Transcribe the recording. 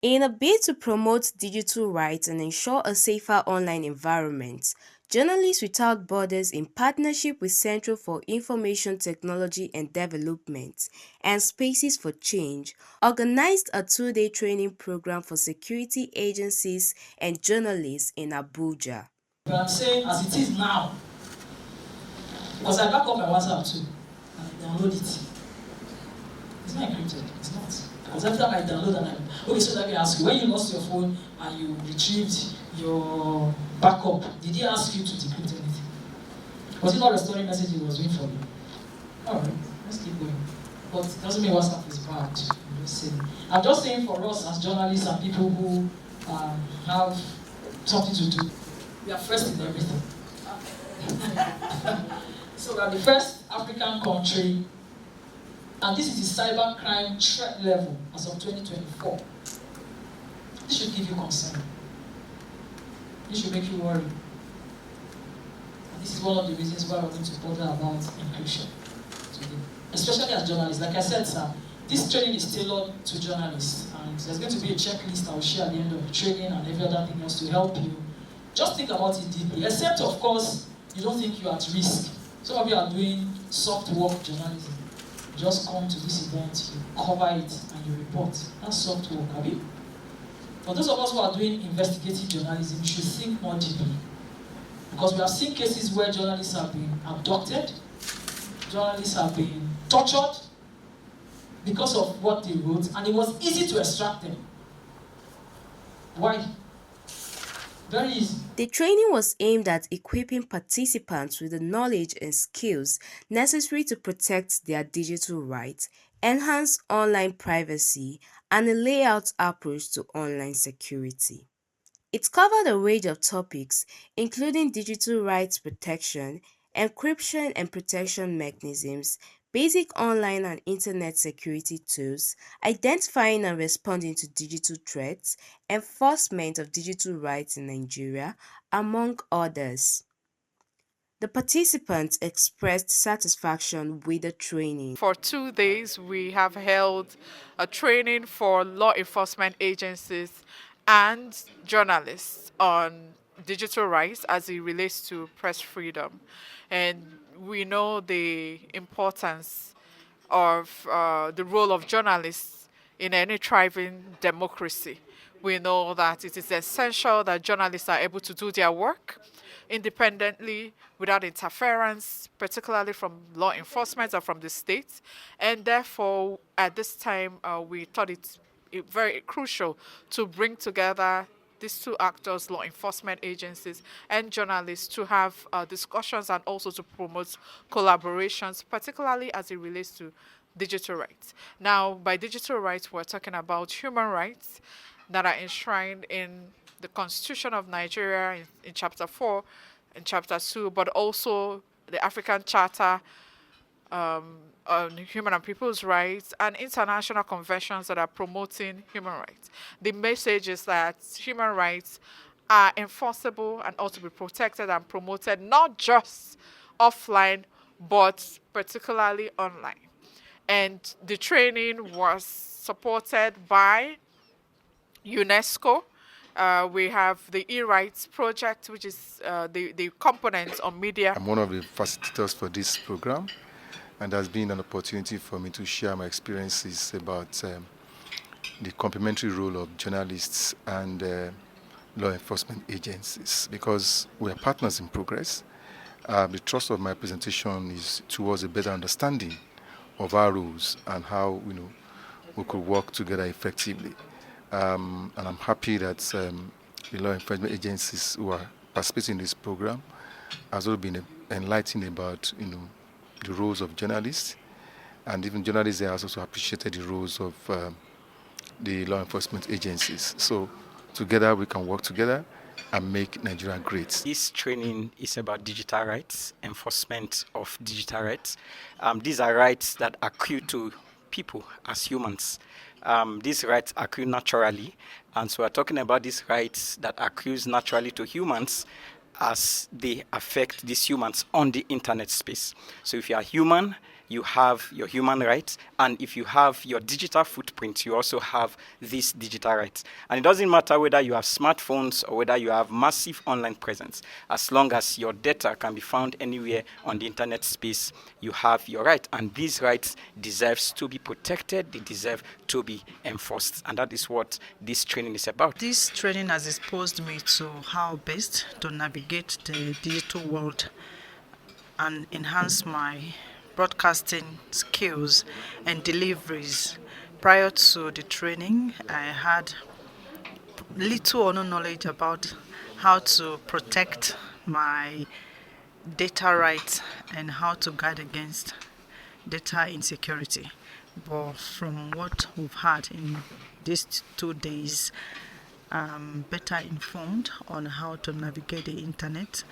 In a bid to promote digital rights and ensure a safer online environment, Journalists Without Borders, in partnership with Centre for Information Technology and Development and Spaces for Change, organized a two-day training program for security agencies and journalists in Abuja. But I'm saying as it is now, because I back up my WhatsApp too, and download it. It's not encrypted. It's not. Because every time I download and okay, so let me ask you, when you lost your phone and you retrieved your backup, did he ask you to decrypt anything? Was it not restoring message he was doing for you? Alright, let's keep going. But it doesn't mean WhatsApp is bad. I'm just saying for us as journalists and people who have something to do, we are first in everything. So we are the first African country, and this is the cybercrime threat level as of 2024. This should give you concern. This should make you worry. And this is one of the reasons why we're going to bother about encryption today. Especially as journalists. Like I said, sir, this training is tailored to journalists, and there's going to be a checklist I will share at the end of the training and every other thing else to help you. Just think about it deeply, except of course, you don't think you're at risk. Some of you are doing soft work journalism. You just come to this event, you cover it, and you report. That's soft work, have you? For those of us who are doing investigative journalism, you should think more deeply. Because we have seen cases where journalists have been abducted, journalists have been tortured because of what they wrote, and it was easy to extract them. Why? Very easy. The training was aimed at equipping participants with the knowledge and skills necessary to protect their digital rights, enhance online privacy, and a layout approach to online security. It covered a range of topics, including digital rights protection, encryption and protection mechanisms, basic online and internet security tools, identifying and responding to digital threats, enforcement of digital rights in Nigeria, among others. The participants expressed satisfaction with the training. For 2 days, we have held a training for law enforcement agencies and journalists on digital rights as it relates to press freedom. And we know the importance of the role of journalists in any thriving democracy. We know that it is essential that journalists are able to do their work independently without interference, particularly from law enforcement or from the state. And therefore, at this time, we thought it very crucial to bring together these two actors, law enforcement agencies and journalists, to have discussions and also to promote collaborations, particularly as it relates to digital rights. Now, by digital rights, we're talking about human rights that are enshrined in the Constitution of Nigeria in Chapter 4 and Chapter 2, but also the African Charter on Human and People's Rights and international conventions that are promoting human rights. The message is that human rights are enforceable and ought to be protected and promoted not just offline, but particularly online. And the training was supported by UNESCO. We have the e-rights project, which is the component on media. I'm one of the facilitators for this program, and has been an opportunity for me to share my experiences about the complementary role of journalists and law enforcement agencies, because we are partners in progress. The thrust of my presentation is towards a better understanding of our roles and how we could work together effectively. And I'm happy that the law enforcement agencies who are participating in this program has also been enlightened about the roles of journalists, and even journalists there has also appreciated the roles of the law enforcement agencies. So together we can work together and make Nigeria great. This training is about digital rights, enforcement of digital rights. These are rights that accrue to people as humans. These rights accrue naturally, and so we're talking about these rights that accrues naturally to humans as they affect these humans on the internet space. So if you are human, you have your human rights, and if you have your digital footprint, you also have these digital rights. And it doesn't matter whether you have smartphones or whether you have massive online presence, as long as your data can be found anywhere on the internet space, you have your right. And these rights deserves to be protected, they deserve to be enforced. And that is what this training is about. This training has exposed me to how best to navigate the digital world and enhance my broadcasting skills and deliveries. Prior to the training, I had little or no knowledge about how to protect my data rights and how to guard against data insecurity. But from what we've had in these 2 days, I'm better informed on how to navigate the internet